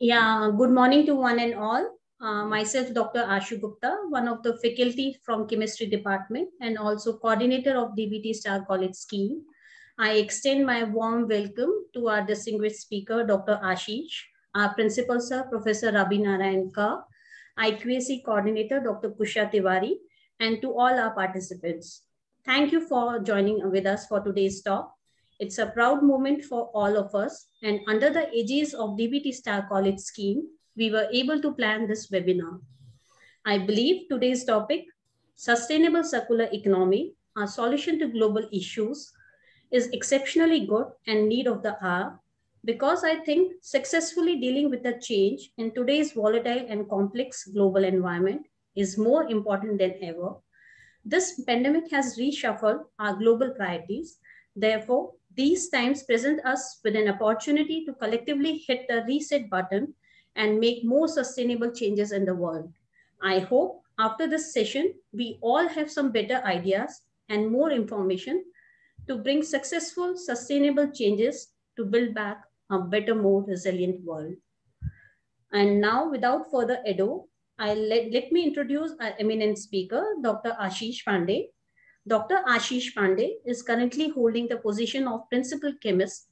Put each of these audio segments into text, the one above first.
Good morning to one and all. Myself, Dr. Ashu Gupta, one of the faculty from Chemistry Department and also coordinator of DBT Star College scheme. I extend my warm welcome to our distinguished speaker, Dr. Ashish, our principal sir, Professor Rabi Narayan Ka, IQAC coordinator, Dr. Kusha Tiwari, and to all our participants. Thank you for joining with us for today's talk. It's a proud moment for all of us, and under the aegis of DBT Star College scheme, we were able to plan this webinar. I believe today's topic, Sustainable Circular Economy, a solution to global issues, is exceptionally good and need of the hour, because I think successfully dealing with the change in today's volatile and complex global environment is more important than ever. This pandemic has reshuffled our global priorities. Therefore, these times present us with an opportunity to collectively hit the reset button and make more sustainable changes in the world. I hope after this session, we all have some better ideas and more information to bring successful, sustainable changes to build back a better, more resilient world. And now, without further ado, let me introduce our eminent speaker, Dr. Ashish Pandey. Dr. Ashish Pandey is currently holding the position of Principal Chemist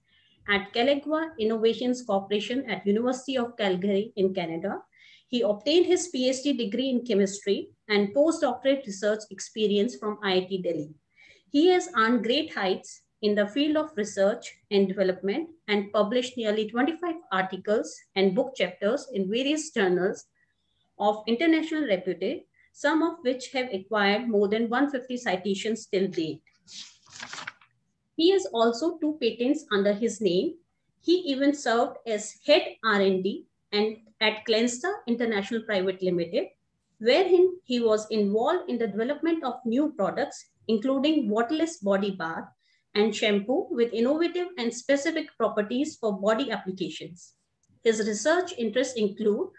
at Calagua Innovations Corporation at University of Calgary in Canada. He obtained his PhD degree in chemistry and postdoctorate research experience from IIT Delhi. He has earned great heights in the field of research and development and published nearly 25 articles and book chapters in various journals of international repute, some of which have acquired more than 150 citations till date. He has also 2 patents under his name. He even served as head R&D and at Clensta International Private Limited, wherein he was involved in the development of new products, including waterless body bath and shampoo with innovative and specific properties for body applications. His research interests include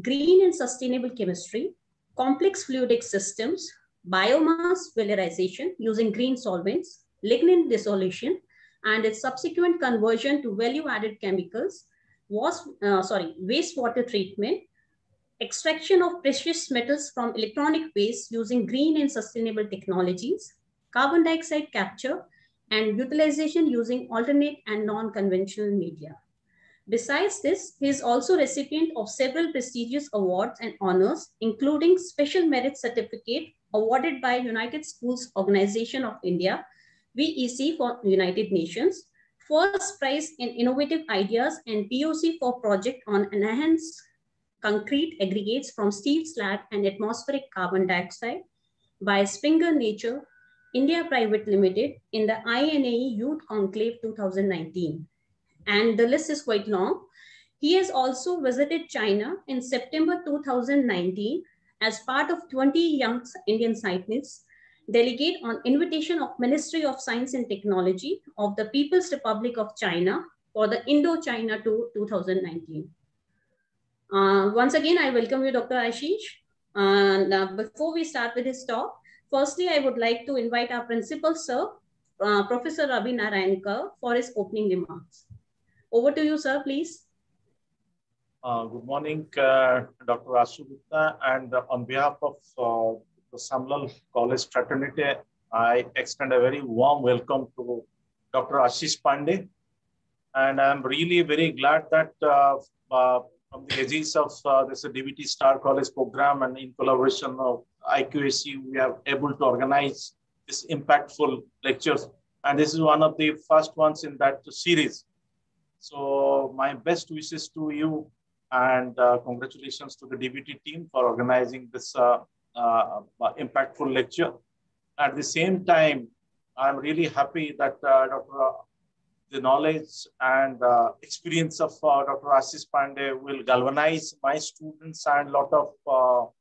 green and sustainable chemistry, complex fluidic systems, biomass valorization using green solvents, lignin dissolution, and its subsequent conversion to value-added chemicals, wastewater treatment, extraction of precious metals from electronic waste using green and sustainable technologies, carbon dioxide capture, and utilization using alternate and non-conventional media. Besides this, he is also recipient of several prestigious awards and honors, including Special Merit Certificate awarded by United Schools Organization of India, VEC for United Nations, first prize in innovative ideas and POC for project on enhanced concrete aggregates from steel slag and atmospheric carbon dioxide by Springer Nature India Private Limited in the INAE Youth Conclave 2019. And the list is quite long. He has also visited China in September 2019 as part of 20 young Indian scientists delegate on invitation of Ministry of Science and Technology of the People's Republic of China for the Indo-China Tour 2019. Once again, I welcome you, Dr. Ashish. And before we start with his talk, firstly, I would like to invite our principal, sir, Professor Rabi Narayan Ka, for his opening remarks. Over to you, sir, please. Good morning, Dr. Ashu Gupta, and on behalf of the Samlal College fraternity, I extend a very warm welcome to Dr. Ashish Pandey. And I'm really very glad that from the aegis of this DBT Star College program and in collaboration of IQAC, we are able to organize this impactful lectures. And this is one of the first ones in that series. So my best wishes to you and congratulations to the DBT team for organizing this impactful lecture. At the same time, I'm really happy that the knowledge and experience of Dr. Ashish Pandey will galvanize my students and a lot of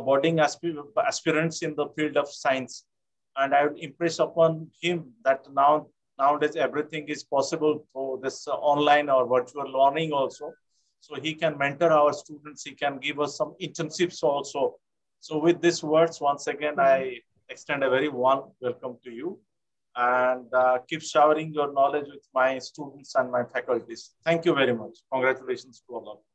budding aspirants in the field of science. And I would impress upon him that nowadays everything is possible for this online or virtual learning also. So he can mentor our students, he can give us some internships also. So with these words, once again, I extend a very warm welcome to you. and keep showering your knowledge with my students and my faculties. Thank you very much. Congratulations to all of you.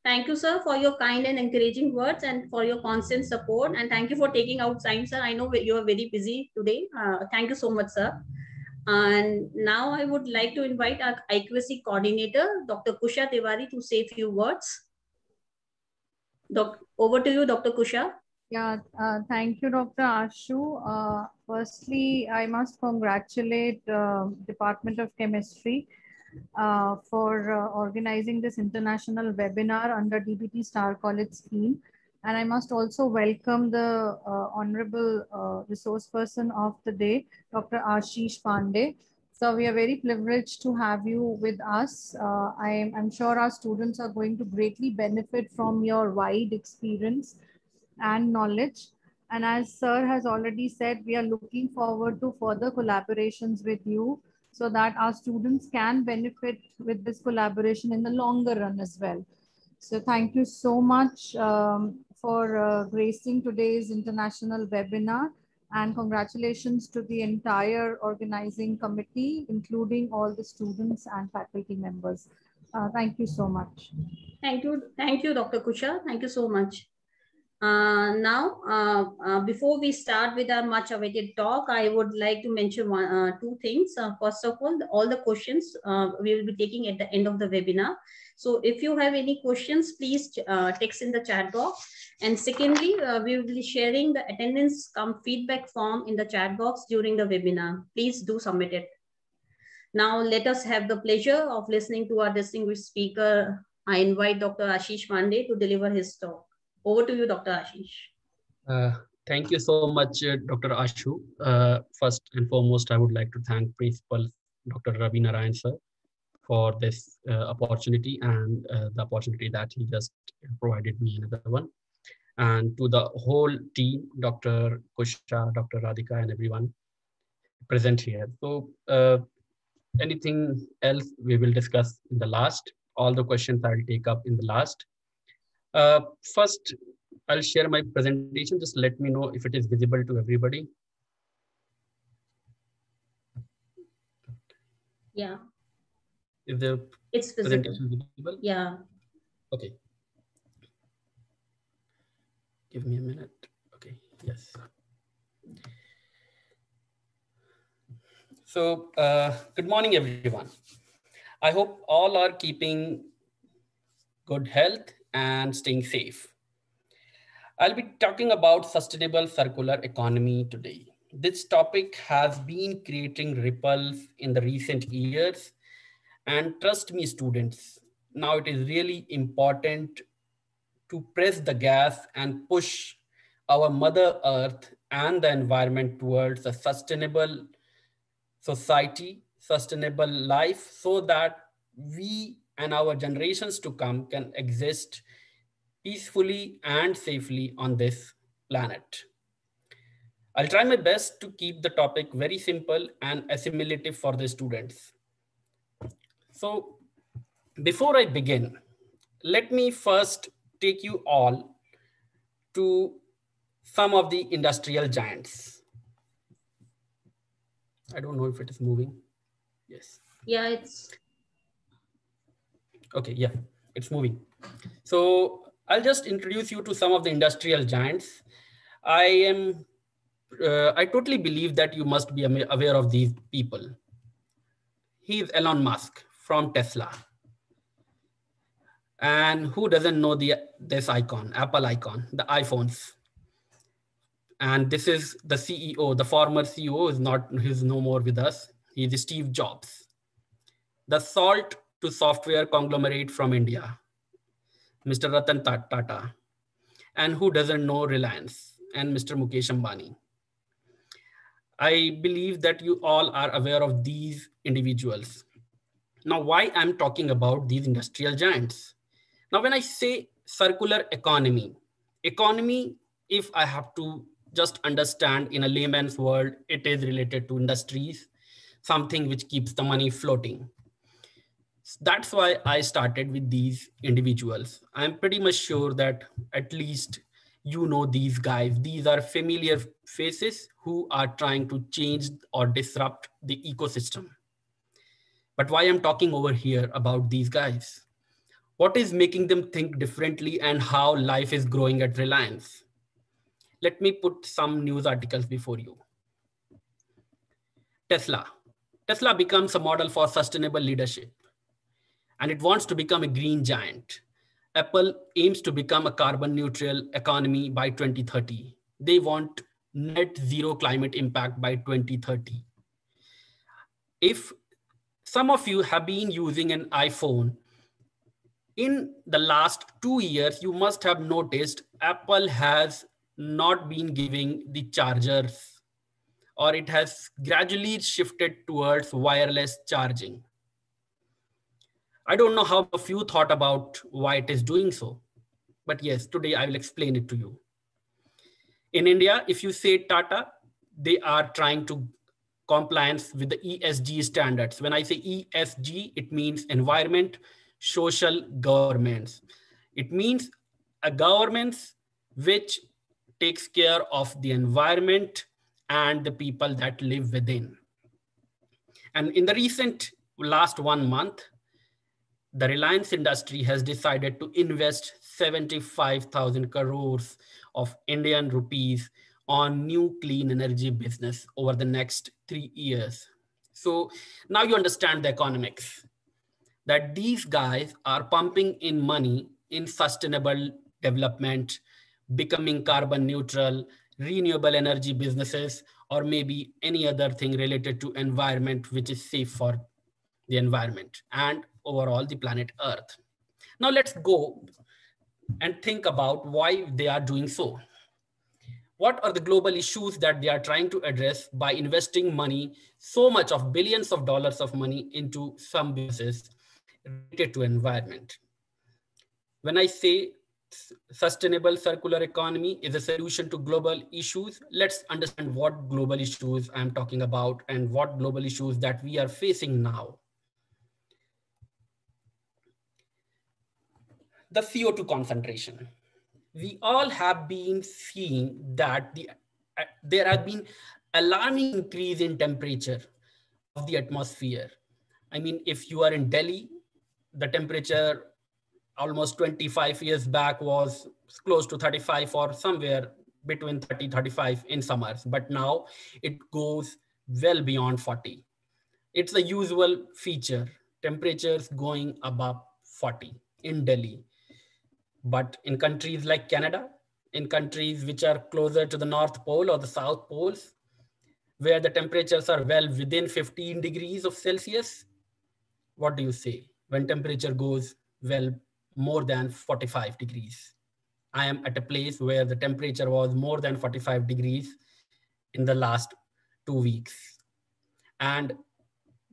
Thank you, sir, for your kind and encouraging words and for your constant support. And thank you for taking out time, sir. I know you are very busy today. Thank you so much, sir. And now I would like to invite our IQAC coordinator, Dr. Kusha Tiwari, to say a few words. Over to you, Dr. Kusha. Yeah, thank you, Dr. Ashu. Firstly, I must congratulate Department of Chemistry for organizing this international webinar under DBT Star College scheme. And I must also welcome the Honorable Resource Person of the Day, Dr. Ashish Pandey. So we are very privileged to have you with us. I'm sure our students are going to greatly benefit from your wide experience and knowledge. And as sir has already said, we are looking forward to further collaborations with you so that our students can benefit with this collaboration in the longer run as well. So thank you so much for gracing today's international webinar, and congratulations to the entire organizing committee, including all the students and faculty members. Thank you so much. Thank you, Dr. Kusha. Thank you so much. Before we start with our much awaited talk, I would like to mention two things. First of all the questions we will be taking at the end of the webinar. So if you have any questions, please text in the chat box. And secondly, we will be sharing the attendance feedback form in the chat box during the webinar. Please do submit it. Now let us have the pleasure of listening to our distinguished speaker. I invite Dr. Ashish Pandey to deliver his talk. Over to you, Dr. Ashish. Thank you so much, Dr. Ashu. First and foremost, I would like to thank Principal Dr. Ravi Narayan sir for this opportunity and the opportunity that he just provided me another one. And to the whole team, Dr. Kusha, Dr. Radhika, and everyone present here. So anything else we will discuss in the last. All the questions I'll take up in the last. First, I'll share my presentation. Just let me know if it is visible to everybody. Yeah. Is the presentation visible? Yeah. Okay. Give me a minute. Okay. Yes. So, good morning, everyone. I hope all are keeping good health and staying safe. I'll be talking about sustainable circular economy today. This topic has been creating ripples in the recent years, and trust me, students, now it is really important to press the gas and push our Mother Earth and the environment towards a sustainable society, sustainable life, so that we and our generations to come can exist peacefully and safely on this planet. I'll try my best to keep the topic very simple and assimilative for the students. So before I begin, let me first take you all to some of the industrial giants. I don't know if it is moving. Yes. Yeah, it's. Okay, yeah, it's moving. So I'll just introduce you to some of the industrial giants. I totally believe that you must be aware of these people. He is Elon Musk from Tesla. And who doesn't know this icon, Apple icon, the iPhones? And this is the CEO, the former CEO he's no more with us. He's Steve Jobs. The salt to software conglomerate from India, Mr. Ratan Tata. And who doesn't know Reliance and Mr. Mukesh Ambani? I believe that you all are aware of these individuals. Now, why I'm talking about these industrial giants? Now, when I say circular economy, if I have to just understand in a layman's world, it is related to industries, something which keeps the money floating. That's why I started with these individuals. I'm pretty much sure that at least You know these guys. These are familiar faces who are trying to change or disrupt the ecosystem. But why I'm talking over here about these guys? What is making them think differently and how life is growing at Reliance? Let me put some news articles before you. Tesla. Tesla becomes a model for sustainable leadership, and it wants to become a green giant. Apple aims to become a carbon neutral economy by 2030. They want net zero climate impact by 2030. If some of you have been using an iPhone, in the last 2 years, you must have noticed Apple has not been giving the chargers, or it has gradually shifted towards wireless charging. I don't know how a few thought about why it is doing so, but yes, today I will explain it to you. In India, if you say Tata, they are trying to compliance with the ESG standards. When I say ESG, it means environment, social governments. It means a government which takes care of the environment and the people that live within. And in the recent last 1 month, the Reliance industry has decided to invest 75,000 crores of Indian rupees on new clean energy business over the next 3 years. So now you understand the economics, that these guys are pumping in money in sustainable development, becoming carbon neutral, renewable energy businesses, or maybe any other thing related to environment, which is safe for the environment and overall the planet Earth. Now let's go and think about why they are doing so. What are the global issues that they are trying to address by investing money, so much of billions of dollars of money into some businesses related to environment? When I say sustainable circular economy is a solution to global issues, let's understand what global issues I'm talking about and what global issues that we are facing now. The CO2 concentration. We all have been seeing that there has been alarming increase in temperature of the atmosphere. I mean, if you are in Delhi, the temperature almost 25 years back was close to 35 or somewhere between 30, 35 in summers, but now it goes well beyond 40. It's a usual feature, temperatures going above 40 in Delhi. But in countries like Canada, in countries which are closer to the North Pole or the South Poles, where the temperatures are well within 15 degrees of Celsius, what do you say when temperature goes well more than 45 degrees? I am at a place where the temperature was more than 45 degrees in the last 2 weeks. And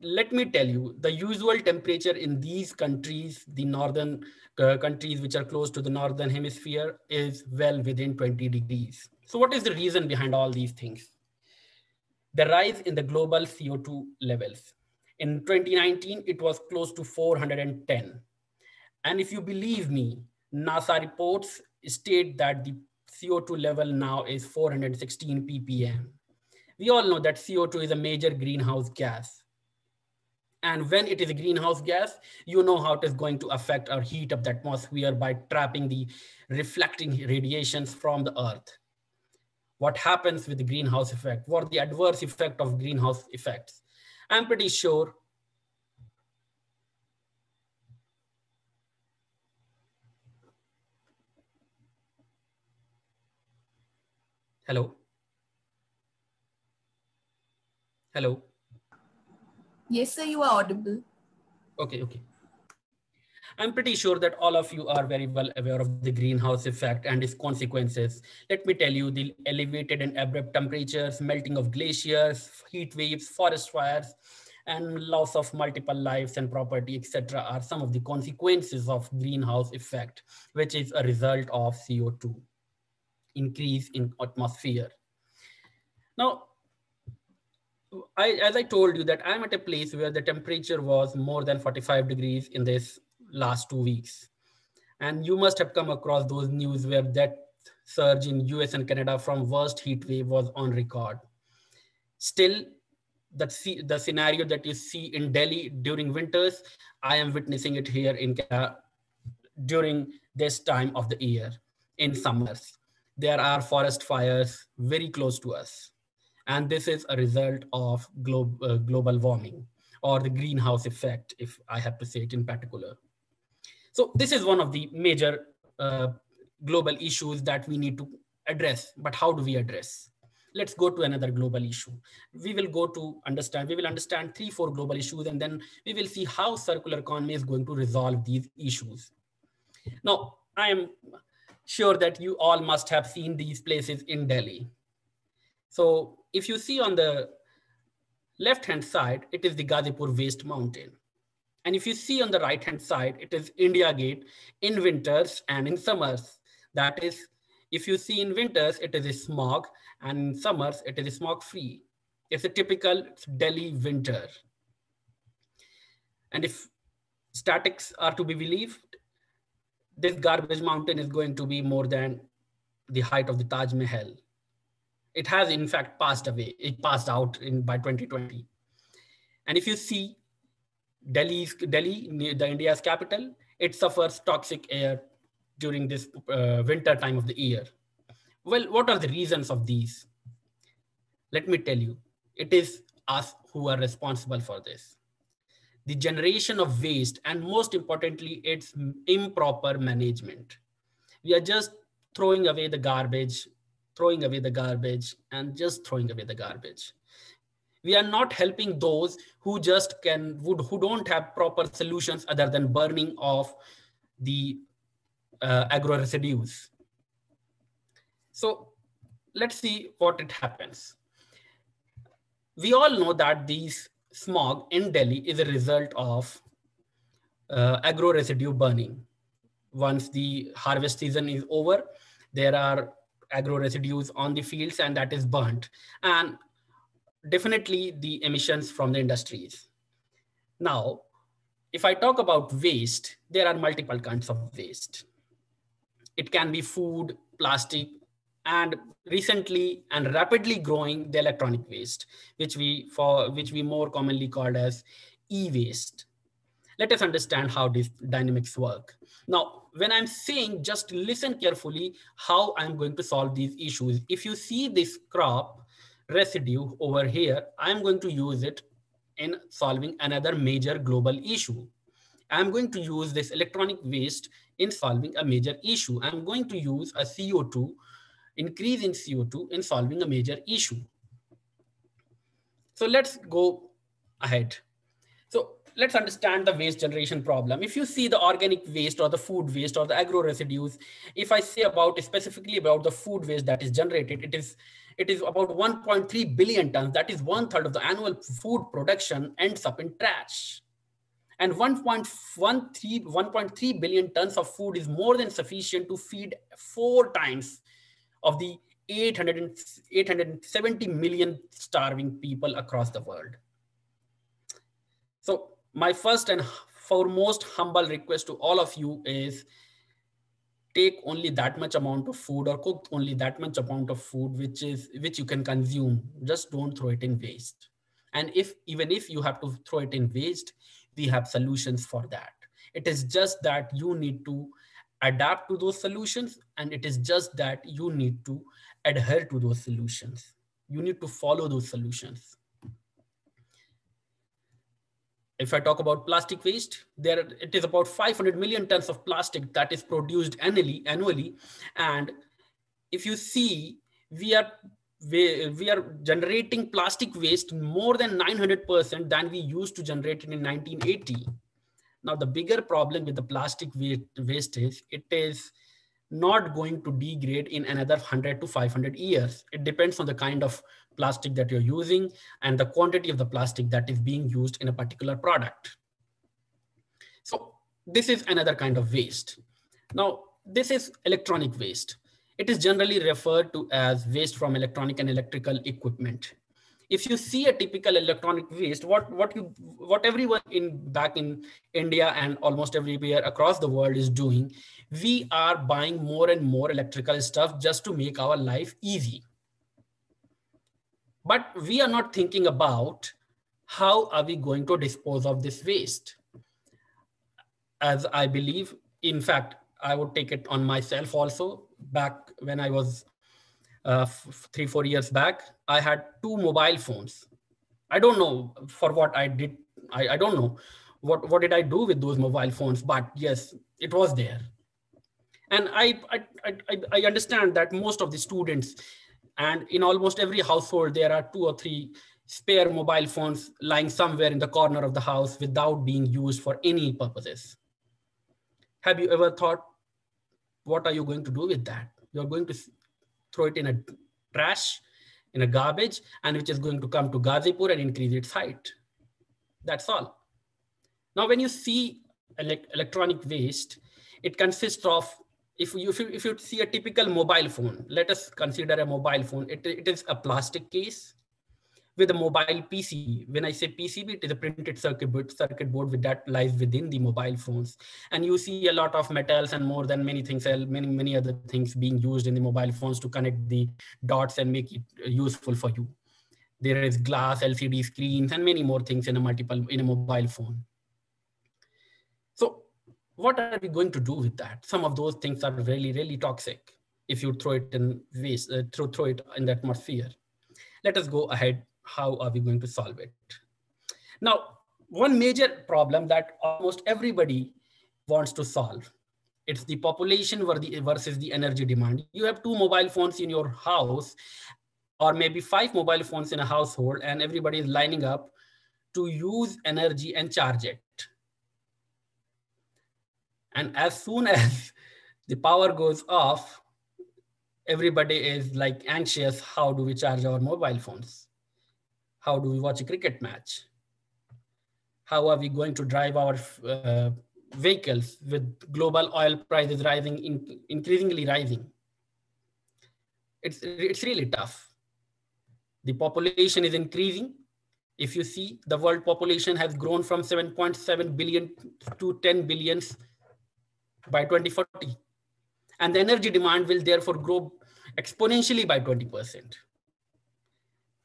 let me tell you, the usual temperature in these countries, the northern countries which are close to the northern hemisphere, is well within 20 degrees. So what is the reason behind all these things? The rise in the global CO2 levels. In 2019, it was close to 410. And if you believe me, NASA reports state that the CO2 level now is 416 ppm. We all know that CO2 is a major greenhouse gas. And when it is a greenhouse gas, you know how it is going to affect or heat up the atmosphere by trapping the reflecting radiations from the Earth. What happens with the greenhouse effect? What are the adverse effect of greenhouse effects? I'm pretty sure hello. Hello. Yes, sir, you are audible. Okay. I'm pretty sure that all of you are very well aware of the greenhouse effect and its consequences. Let me tell you, the elevated and abrupt temperatures, melting of glaciers, heat waves, forest fires, and loss of multiple lives and property, etc., are some of the consequences of greenhouse effect, which is a result of CO2 increase in atmosphere. Now, as I told you that I'm at a place where the temperature was more than 45 degrees in this last 2 weeks. And you must have come across those news where that surge in US and Canada from worst heat wave was on record. Still, the scenario that you see in Delhi during winters, I am witnessing it here in during this time of the year. In summers, there are forest fires very close to us. And this is a result of global warming, or the greenhouse effect, if I have to say it in particular. So this is one of the major global issues that we need to address. But how do we address? Let's go to another global issue. We will understand 3-4 global issues, and then we will see how circular economy is going to resolve these issues. Now, I am sure that you all must have seen these places in Delhi. So if you see on the left-hand side, it is the Ghazipur Waste Mountain. And if you see on the right-hand side, it is India Gate in winters and in summers. That is, if you see in winters, it is a smog, and in summers, it is smog-free. It's a typical Delhi winter. And if statics are to be believed, this garbage mountain is going to be more than the height of the Taj Mahal. It has in fact passed away. It passed out by 2020. And if you see Delhi, the India's capital, it suffers toxic air during this winter time of the year. Well, what are the reasons of these? Let me tell you, it is us who are responsible for this. The generation of waste, and most importantly, its improper management. We are just throwing away the garbage, and just throwing away the garbage. We are not helping those who who don't have proper solutions other than burning of the agro residues. So let's see what it happens. We all know that these smog in Delhi is a result of agro residue burning. Once the harvest season is over, there are agro residues on the fields, and that is burnt. And definitely the emissions from the industries. Now, if I talk about waste, there are multiple kinds of waste. It can be food, plastic, and recently and rapidly growing the electronic waste, which we more commonly called as e-waste. Let us understand how these dynamics work. Now, when I'm saying, just listen carefully how I'm going to solve these issues. If you see this crop residue over here, I'm going to use it in solving another major global issue. I'm going to use this electronic waste in solving a major issue. I'm going to use a CO2, increase in CO2 in solving a major issue. So let's go ahead. So let's understand the waste generation problem. If you see the organic waste or the food waste or the agro residues, if I say specifically about the food waste that is generated, it is about 1.3 billion tons. That is 1/3 of the annual food production ends up in trash. And 1.3 billion tons of food is more than sufficient to feed 4 times of the 870 million starving people across the world. So my first and foremost humble request to all of you is, take only that much amount of food, or cook only that much amount of food which you can consume. Just don't throw it in waste. And even if you have to throw it in waste, we have solutions for that. It is just that you need to adapt to those solutions, and it is just that you need to adhere to those solutions. You need to follow those solutions. If I talk about plastic waste, it is about 500 million tons of plastic that is produced annually. And if you see, we are generating plastic waste more than 900% than we used to generate it in 1980. Now, the bigger problem with the plastic waste is it is not going to degrade in another 100 to 500 years. It depends on the kind of plastic that you're using and the quantity of the plastic that is being used in a particular product. So this is another kind of waste. Now, this is electronic waste. It is generally referred to as waste from electronic and electrical equipment. If you see a typical electronic waste, what everyone back in India and almost everywhere across the world is doing, we are buying more and more electrical stuff just to make our life easy. But we are not thinking about how are we going to dispose of this waste. As I believe, in fact, I would take it on myself also. Back when I was 3-4 years back, I had 2 mobile phones. I don't know for what I did. I don't know what did I do with those mobile phones, but yes, it was there. And I understand that most of the students, and in almost every household, there are 2 or 3 spare mobile phones lying somewhere in the corner of the house without being used for any purposes. Have you ever thought, what are you going to do with that? You're going to throw it in a trash, in a garbage, and which is going to come to Ghazipur and increase its height. That's all. Now, when you see electronic waste, it consists of, if you see a typical mobile phone, let us consider a mobile phone. It is a plastic case with a mobile PCB. When I say PCB, it is a printed circuit board with that lies within the mobile phones. And you see a lot of metals and more than many things, many other things being used in the mobile phones to connect the dots and make it useful for you. There is glass, LCD screens, and many more things in a mobile phone. So what are we going to do with that? Some of those things are really, really toxic if you throw it in waste, throw it in the atmosphere. Let us go ahead. How are we going to solve it? Now, one major problem that almost everybody wants to solve, it's the population versus the energy demand. You have 2 mobile phones in your house, or maybe 5 mobile phones in a household, and everybody is lining up to use energy and charge it. And as soon as the power goes off, everybody is like anxious. How do we charge our mobile phones? How do we watch a cricket match? How are we going to drive our vehicles with global oil prices rising, increasingly rising? It's really tough. The population is increasing. If you see, the world population has grown from 7.7 billion to 10 billion by 2040. And the energy demand will therefore grow exponentially by 20%.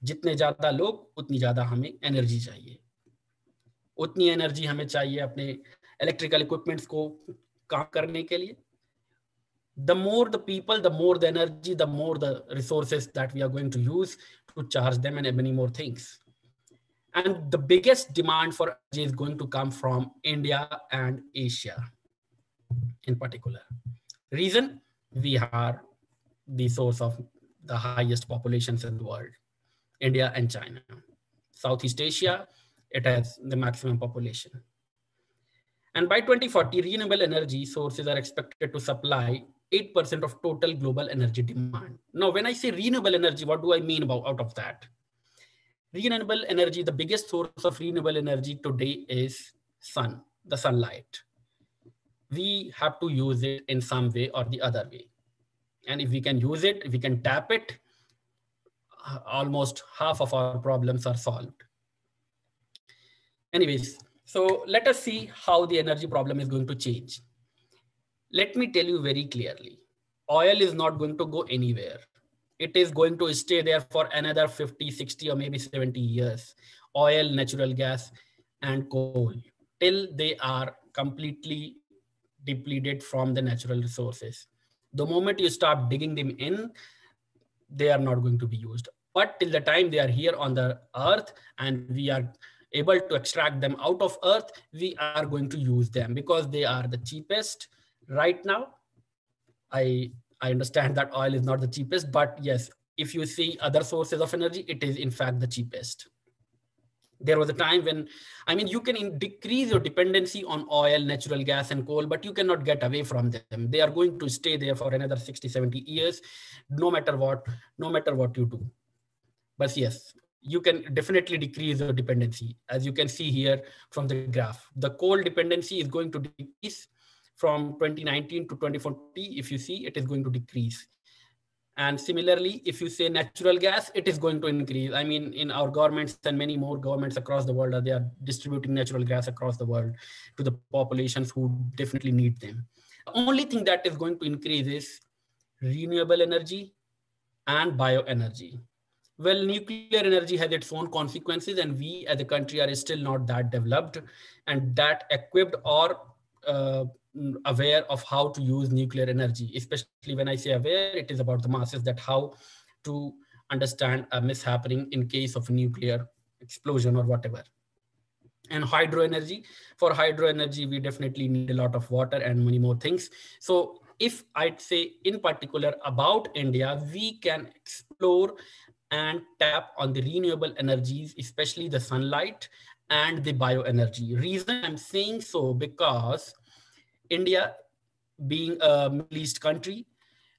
जितने ज्यादा लोग, उतनी ज्यादा हमें energy चाहिए. उतनी energy हमें चाहिए अपने इलेक्ट्रिकल इक्विपमेंट्स को काम करने के लिए. The more the people, the more the energy, the more the resources that we are going to use to charge them and many more things. And the biggest demand for energy is going to come from India and Asia in particular. Reason, we are the source of the highest populations in the world. India and China. Southeast Asia, it has the maximum population. And by 2040, renewable energy sources are expected to supply 8% of total global energy demand. Now, when I say renewable energy, what do I mean out of that? Renewable energy, the biggest source of renewable energy today is sun, the sunlight. We have to use it in some way or the other way. And if we can use it, if we can tap it, almost half of our problems are solved. Anyways, so let us see how the energy problem is going to change. Let me tell you very clearly, oil is not going to go anywhere. It is going to stay there for another 50, 60, or maybe 70 years. Oil, natural gas, and coal, till they are completely depleted from the natural resources. The moment you start digging them in, they are not going to be used. But till the time they are here on the earth and we are able to extract them out of earth, we are going to use them because they are the cheapest. Right now, I understand that oil is not the cheapest, but yes, if you see other sources of energy, it is in fact the cheapest. There was a time when, I mean, you can decrease your dependency on oil, natural gas, and coal, but you cannot get away from them. They are going to stay there for another 60, 70 years, no matter what you do. But yes, you can definitely decrease your dependency. As you can see here from the graph, the coal dependency is going to decrease from 2019 to 2040. If you see, it is going to decrease. And similarly, if you say natural gas, it is going to increase. I mean, in our governments and many more governments across the world, they are distributing natural gas across the world to the populations who definitely need them. The only thing that is going to increase is renewable energy and bioenergy. Well, nuclear energy has its own consequences, and we as a country are still not that developed and that equipped or aware of how to use nuclear energy. Especially when I say aware, it is about the masses, that how to understand a mishappening in case of nuclear explosion or whatever. And hydro energy, for hydro energy, we definitely need a lot of water and many more things. So if I'd say in particular about India, we can explore and tap on the renewable energies, especially the sunlight and the bioenergy. Reason I'm saying so, because India being a Middle East country,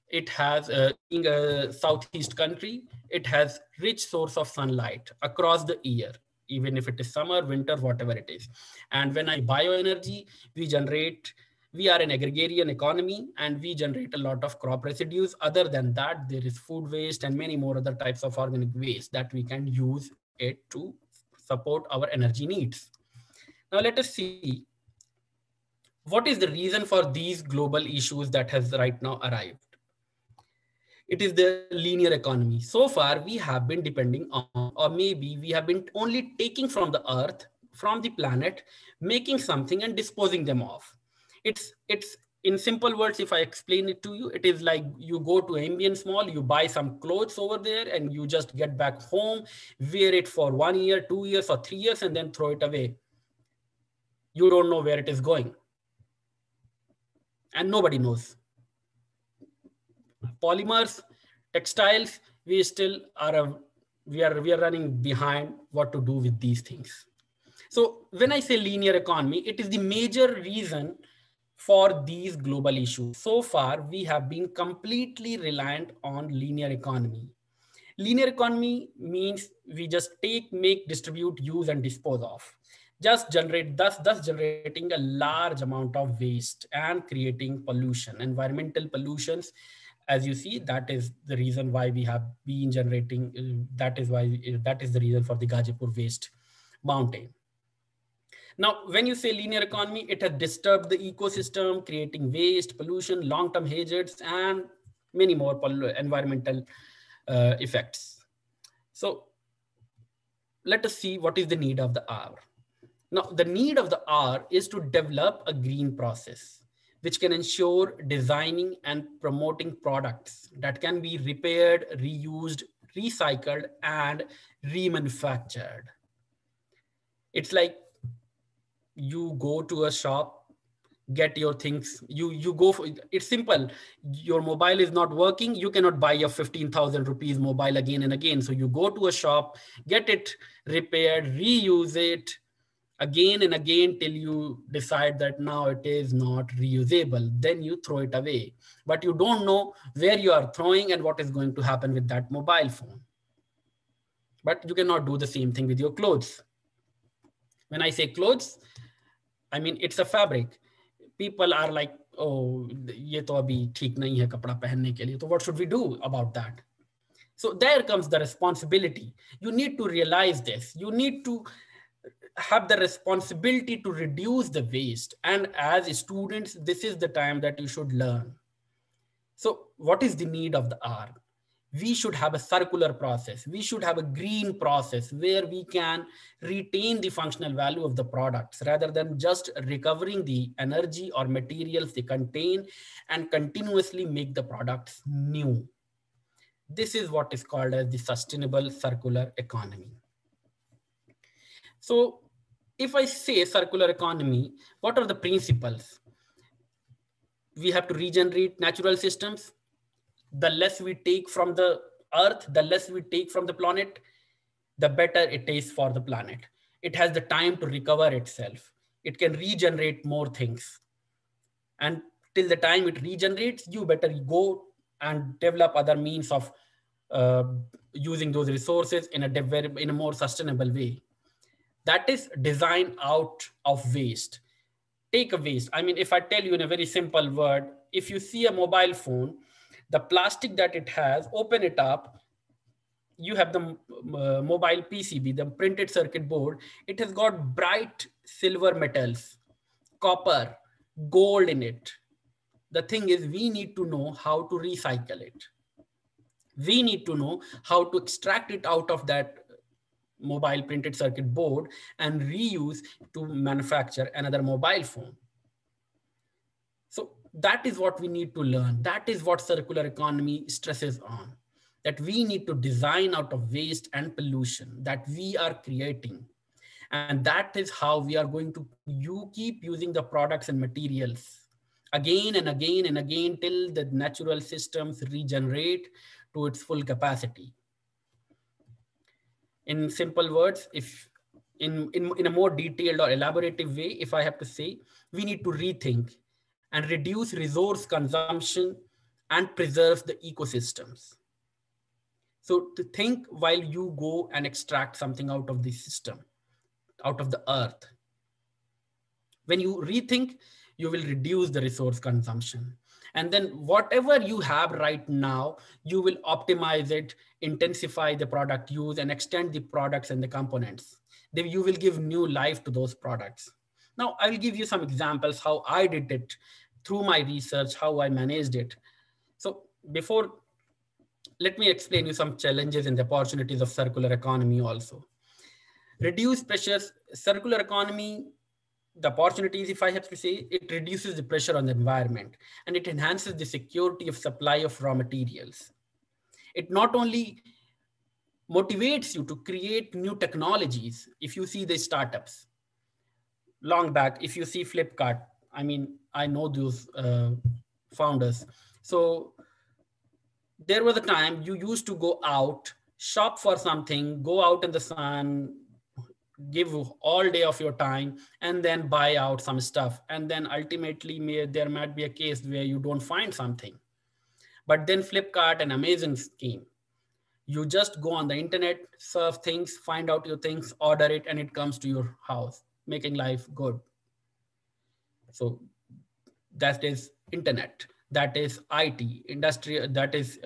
it has, being a Southeast country, it has rich source of sunlight across the year, even if it is summer, winter, whatever it is. And when I bioenergy, we are an agrarian economy and we generate a lot of crop residues. Other than that, there is food waste and many more other types of organic waste that we can use it to support our energy needs. Now let us see what is the reason for these global issues that has right now arrived. It is the linear economy. So far, we have been depending on, or maybe we have been only taking from the earth, from the planet, making something and disposing them off. It's in simple words, if I explain it to you, it is like you go to Ambient Mall, you buy some clothes over there and you just get back home, wear it for 1 year, 2 years or 3 years and then throw it away. You don't know where it is going. And nobody knows. Polymers, textiles, we still are, we are running behind what to do with these things. So when I say linear economy, it is the major reason for these global issues. So far, we have been completely reliant on linear economy. Linear economy means we just take, make, distribute, use, and dispose of. Just generate, thus generating a large amount of waste and creating pollution, environmental pollutions. As you see, that is the reason why we have been generating, that is the reason for the Gazipur waste mountain. Now, when you say linear economy, it has disturbed the ecosystem, creating waste, pollution, long-term hazards, and many more environmental effects. So let us see what is the need of the hour. Now, the need of the hour is to develop a green process, which can ensure designing and promoting products that can be repaired, reused, recycled, and remanufactured. It's like you go to a shop, get your things, you go for, it's simple. Your mobile is not working. You cannot buy a 15,000 rupees mobile again and again. So you go to a shop, get it repaired, reuse it again and again till you decide that now it is not reusable. Then you throw it away, but you don't know where you are throwing and what is going to happen with that mobile phone. But you cannot do the same thing with your clothes. When I say clothes, I mean, it's a fabric. People are like, oh, ye to abhi theek nahi hai kapda pehnne ke liye. So what should we do about that? So there comes the responsibility. You need to realize this. You need to have the responsibility to reduce the waste. And as students, this is the time that you should learn. So what is the need of the hour? We should have a circular process. We should have a green process where we can retain the functional value of the products rather than just recovering the energy or materials they contain and continuously make the products new. This is what is called as the sustainable circular economy. So if I say circular economy, what are the principles? We have to regenerate natural systems. The less we take from the earth, the less we take from the planet, the better it is for the planet. It has the time to recover itself. It can regenerate more things. And till the time it regenerates, you better go and develop other means of using those resources in a more sustainable way. That is design out of waste. Take a waste. I mean, if I tell you in a very simple word, if you see a mobile phone, The plastic that it has, open it up, you have the mobile PCB, the printed circuit board. It has got bright silver metals, copper, gold in it. The thing is, we need to know how to recycle it. We need to know how to extract it out of that mobile printed circuit board and reuse to manufacture another mobile phone. So that is what we need to learn. That is what circular economy stresses on, that we need to design out of waste and pollution that we are creating. And that is how we are going to keep using the products and materials again and again and again till the natural systems regenerate to its full capacity. In simple words, if in a more detailed or elaborative way, if I have to say, we need to rethink and reduce resource consumption and preserve the ecosystems. So to think while you go and extract something out of the system, out of the earth. When you rethink, you will reduce the resource consumption. And then whatever you have right now, you will optimize it, intensify the product use, and extend the products and the components. Then you will give new life to those products. Now, I will give you some examples how I did it through my research, how I managed it. So before, let me explain you some challenges and the opportunities of circular economy also. Reduce pressures, circular economy, the opportunities, if I have to say, it reduces the pressure on the environment and it enhances the security of supply of raw materials. It not only motivates you to create new technologies. If you see the startups, long back, if you see Flipkart, I mean, I know those founders. So there was a time you used to go out, shop for something, go out in the sun, give all day of your time, and then buy out some stuff. And then ultimately there might be a case where you don't find something. But then Flipkart and Amazon came. You just go on the internet, surf things, find out your things, order it, and it comes to your house, making life good. So that is internet, that is IT, industry, that is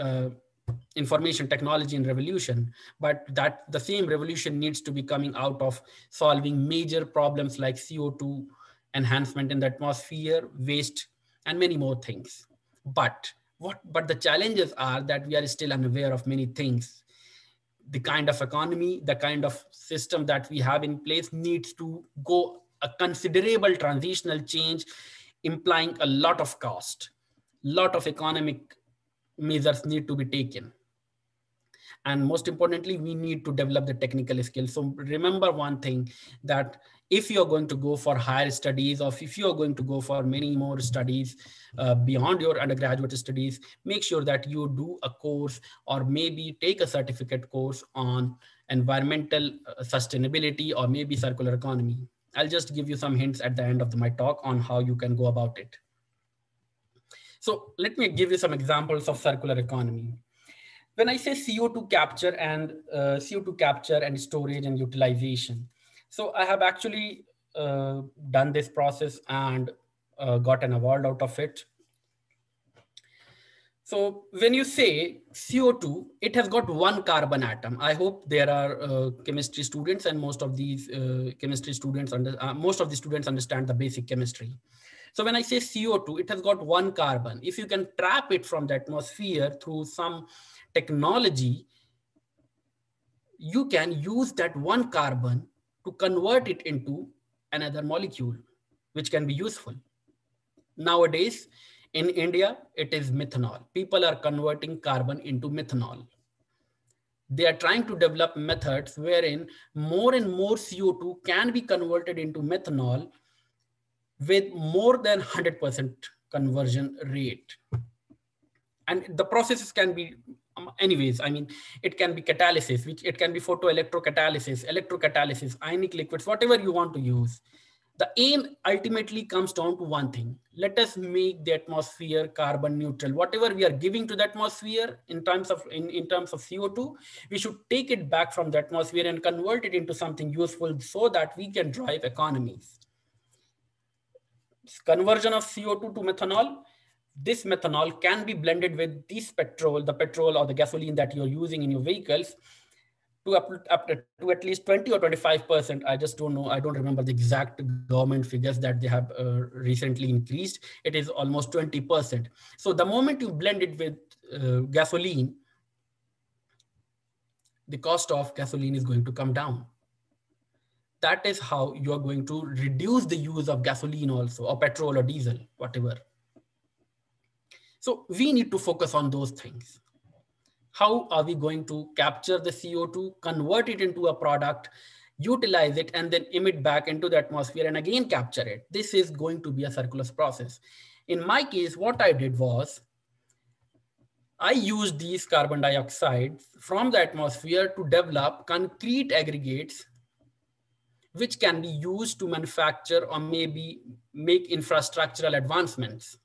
information technology and revolution, but that the same revolution needs to be coming out of solving major problems like CO2 enhancement in the atmosphere, waste, and many more things. But the challenges are that we are still unaware of many things. The kind of economy, the kind of system that we have in place needs to go a considerable transitional change, implying a lot of cost, lot of economic measures need to be taken. And most importantly, we need to develop the technical skills. So remember one thing, that if you're going to go for higher studies, or if you're going to go for many more studies beyond your undergraduate studies, make sure that you do a course or maybe take a certificate course on environmental sustainability or maybe circular economy. I'll just give you some hints at the end of my talk on how you can go about it. So let me give you some examples of circular economy. When I say CO2 capture and storage and utilization, so I have actually done this process and got an award out of it. So when you say CO2, it has got one carbon atom. I hope there are chemistry students, and most of these chemistry students, most of the students understand the basic chemistry. So when I say CO2, it has got one carbon. If you can trap it from the atmosphere through some technology, you can use that one carbon to convert it into another molecule, which can be useful. Nowadays, in India, it is methanol. People are converting carbon into methanol. They are trying to develop methods wherein more and more CO2 can be converted into methanol with more than 100% conversion rate. And the processes can be, anyways, I mean, it can be catalysis, which it can be electrocatalysis, ionic liquids, whatever you want to use. The aim ultimately comes down to one thing. Let us make the atmosphere carbon neutral. Whatever we are giving to the atmosphere in terms of CO2, we should take it back from the atmosphere and convert it into something useful so that we can drive economies. Conversion of CO2 to methanol, this methanol can be blended with this petrol, the petrol or the gasoline that you're using in your vehicles to to at least 20 or 25%. I just don't know. I don't remember the exact government figures that they have recently increased. It is almost 20%. So the moment you blend it with gasoline, the cost of gasoline is going to come down. That is how you are going to reduce the use of gasoline also, or petrol or diesel, whatever. So we need to focus on those things. How are we going to capture the CO2, convert it into a product, utilize it, and then emit back into the atmosphere and again capture it? This is going to be a circular process. In my case, what I did was I used these carbon dioxide from the atmosphere to develop concrete aggregates which can be used to manufacture or maybe make infrastructural advancements.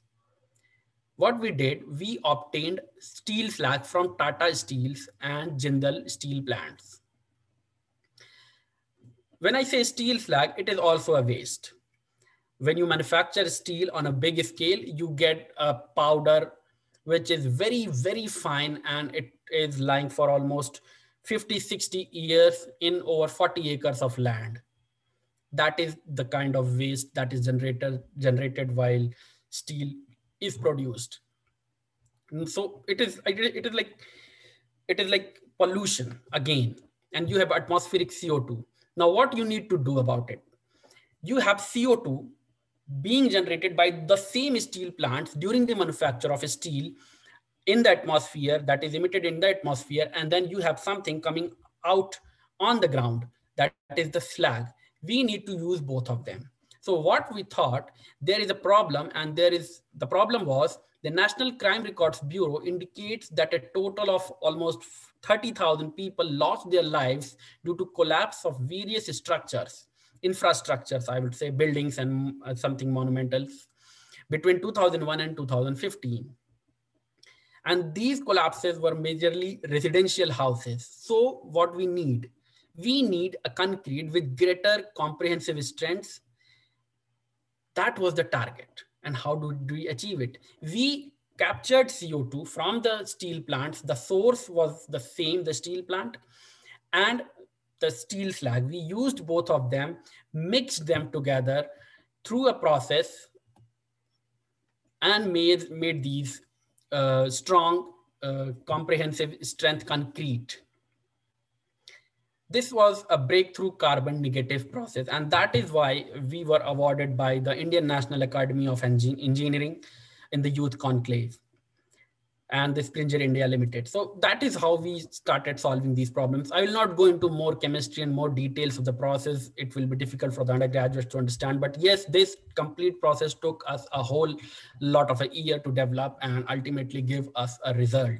What we did, we obtained steel slag from Tata Steels and Jindal steel plants. When I say steel slag, it is also a waste. When you manufacture steel on a big scale, you get a powder which is very, very fine, and it is lying for almost 50, 60 years in over 40 acres of land. That is the kind of waste that is generated while steel is produced. And so it is like pollution again, and you have atmospheric CO2. Now what you need to do about it? You have CO2 being generated by the same steel plants during the manufacture of steel in the atmosphere, that is emitted in the atmosphere, and then you have something coming out on the ground, that is the slag. We need to use both of them. So what we thought, there is a problem, and the problem was the National Crime Records Bureau indicates that a total of almost 30,000 people lost their lives due to collapse of various structures, infrastructures, I would say, buildings and something monumental, between 2001 and 2015. And these collapses were majorly residential houses. So what we need a concrete with greater comprehensive strengths. That was the target. And how did we achieve it? We captured CO2 from the steel plants. The source was the same, the steel plant, and the steel slag. We used both of them, mixed them together through a process, and made these strong, comprehensive strength concrete. This was a breakthrough carbon negative process, and that is why we were awarded by the Indian National Academy of Engineering in the Youth Conclave and the Springer India Limited. So that is how we started solving these problems. I will not go into more chemistry and more details of the process. It will be difficult for the undergraduates to understand. But yes, this complete process took us a whole lot of a year to develop and ultimately give us a result.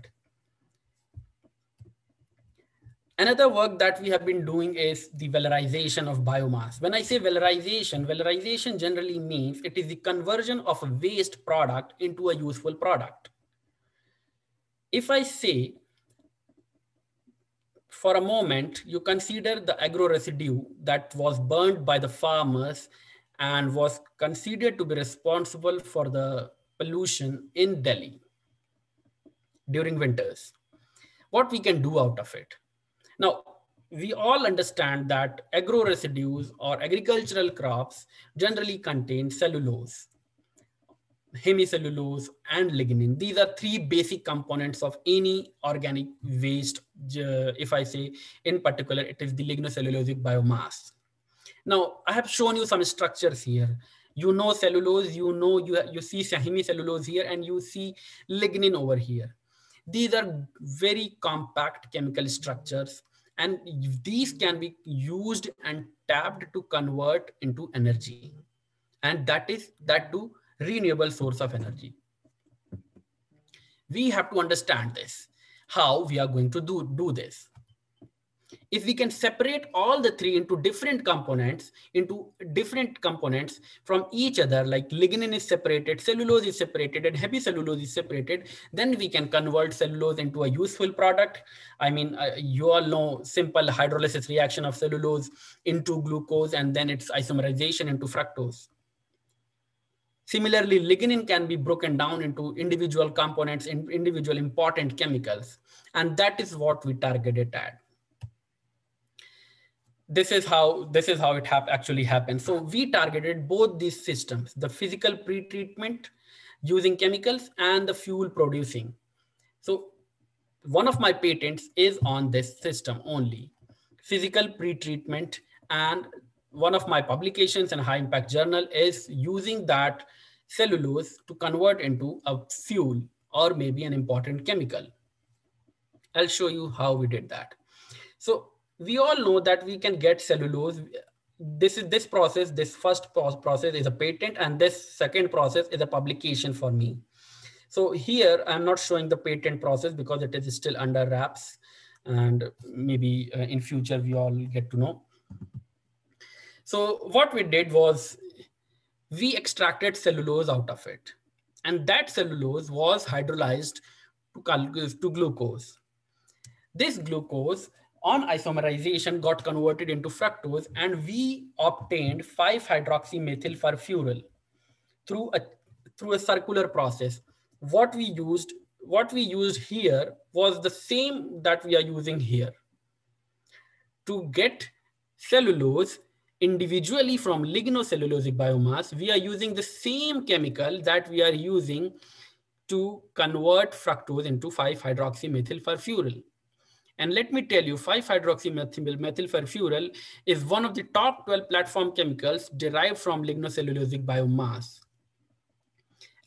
Another work that we have been doing is the valorization of biomass. When I say valorization generally means it is the conversion of a waste product into a useful product. If I say, for a moment, you consider the agro residue that was burned by the farmers and was considered to be responsible for the pollution in Delhi during winters. What we can do out of it? Now, we all understand that agro residues or agricultural crops generally contain cellulose, hemicellulose, and lignin. These are three basic components of any organic waste. If I say in particular, it is the lignocellulosic biomass. Now, I have shown you some structures here. You know cellulose, you see hemicellulose here, and you see lignin over here. These are very compact chemical structures, and these can be used and tapped to convert into energy. And that to renewable source of energy. We have to understand this, how we are going to do this. If we can separate all the three into different components from each other, like lignin is separated, cellulose is separated, and hemicellulose is separated, then we can convert cellulose into a useful product. I mean, you all know simple hydrolysis reaction of cellulose into glucose, and then its isomerization into fructose. Similarly, lignin can be broken down into individual components, in individual important chemicals. And that is what we targeted at. This is how it actually happened. So we targeted both these systems, the physical pre-treatment using chemicals and the fuel producing. So one of my patents is on this system only, physical pre-treatment, and one of my publications in a high impact journal is using that cellulose to convert into a fuel or maybe an important chemical. I'll show you how we did that. So we all know that we can get cellulose. This first process is a patent, and this second process is a publication for me. So here I'm not showing the patent process because it is still under wraps, and maybe in future we all get to know. So what we did was we extracted cellulose out of it, and that cellulose was hydrolyzed to glucose. This glucose on isomerization got converted into fructose, and we obtained 5-hydroxymethyl-furfural through a circular process. What we used here was the same that we are using here. To get cellulose individually from lignocellulosic biomass, we are using the same chemical that we are using to convert fructose into 5-hydroxymethyl-furfural. And let me tell you, 5-hydroxymethyl-furfural is one of the top 12 platform chemicals derived from lignocellulosic biomass.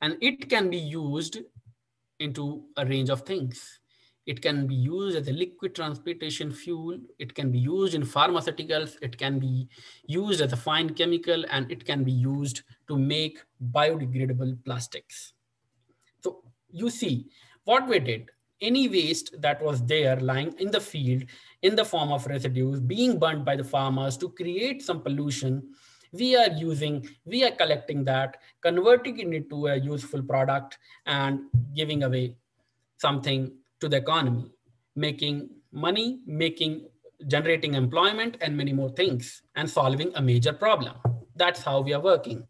And it can be used into a range of things. It can be used as a liquid transportation fuel. It can be used in pharmaceuticals. It can be used as a fine chemical, and it can be used to make biodegradable plastics. So you see what we did. Any waste that was there lying in the field in the form of residues being burnt by the farmers to create some pollution, we are collecting that, converting it into a useful product and giving away something to the economy, making money, generating employment and many more things, and solving a major problem. That's how we are working.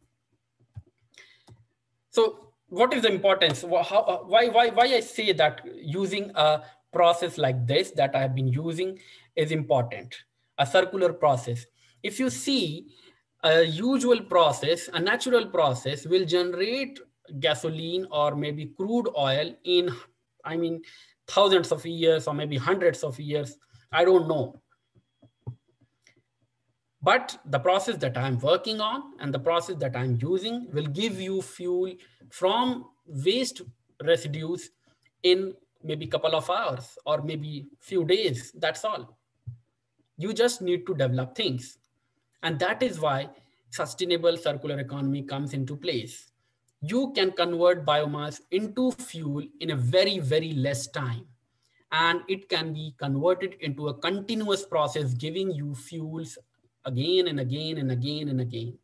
So what is the importance? Why I say that using a process like this that I have been using is important, a circular process. If you see a usual process, a natural process will generate gasoline or maybe crude oil in, thousands of years or maybe hundreds of years, I don't know. But the process that I'm working on and the process that I'm using will give you fuel from waste residues in maybe a couple of hours or maybe few days. That's all. You just need to develop things. And that is why sustainable circular economy comes into place. You can convert biomass into fuel in a very, very less time. And it can be converted into a continuous process, giving you fuels again and again and again and again.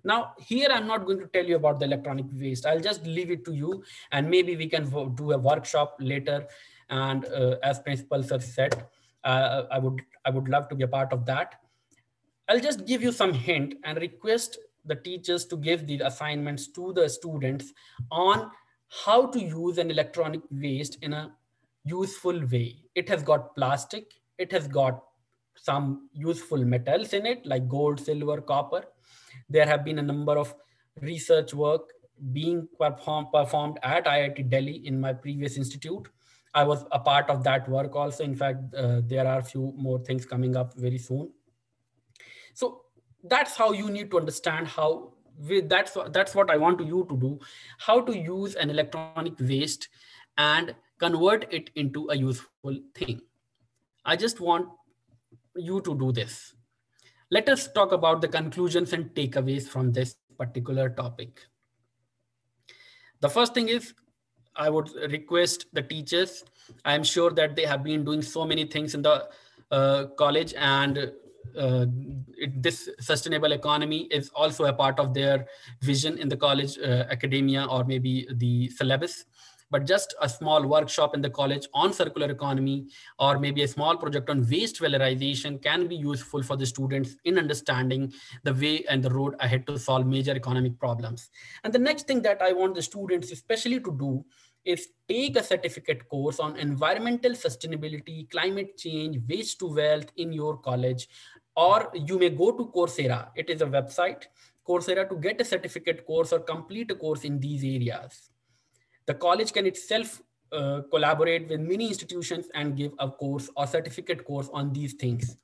Now, here I'm not going to tell you about the electronic waste. I'll just leave it to you, and maybe we can do a workshop later. And as Principal Sir said, I would love to be a part of that. I'll just give you some hint and request the teachers to give the assignments to the students on how to use an electronic waste in a useful way. It has got plastic, it has got some useful metals in it like gold, silver, copper. There have been a number of research work being performed at IIT Delhi in my previous institute. I was a part of that work also. In fact, there are a few more things coming up very soon. So that's how you need to understand how, that's what I want you to do, how to use an electronic waste and convert it into a useful thing. I just want you to do this. Let us talk about the conclusions and takeaways from this particular topic. The first thing is, I would request the teachers, I'm sure that they have been doing so many things in the college, and this sustainable economy is also a part of their vision in the college academia or maybe the syllabus. but just a small workshop in the college on circular economy, or maybe a small project on waste valorization can be useful for the students in understanding the way and the road ahead to solve major economic problems. And the next thing that I want the students especially to do is take a certificate course on environmental sustainability, climate change, waste to wealth in your college, or you may go to Coursera. It is a website, Coursera, to get a certificate course or complete a course in these areas. The college can itself collaborate with many institutions and give a course or certificate course on these things.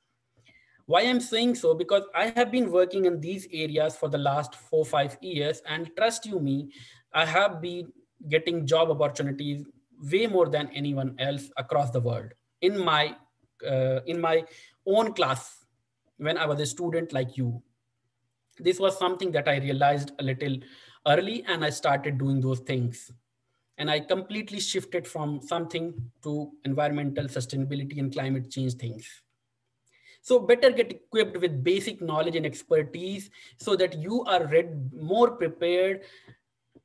Why I'm saying so? Because I have been working in these areas for the last 4-5 years, and trust you me, I have been getting job opportunities way more than anyone else across the world in my own class when I was a student like you. This was something that I realized a little early, and I started doing those things. And I completely shifted from something to environmental sustainability and climate change things. So better get equipped with basic knowledge and expertise so that you are more prepared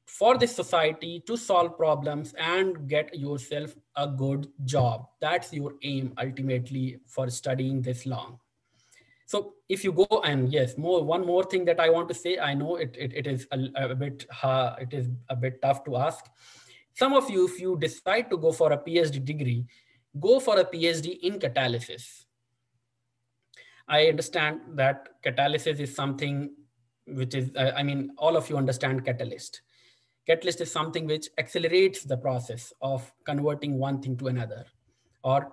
for this society to solve problems and get yourself a good job. That's your aim ultimately for studying this long. So if you go, and yes, one more thing that I want to say, I know it is a bit it is a bit tough to ask. Some of you, if you decide to go for a PhD degree, go for a PhD in catalysis. I understand that catalysis is something which is, I mean, all of you understand catalyst. Catalyst is something which accelerates the process of converting one thing to another. Or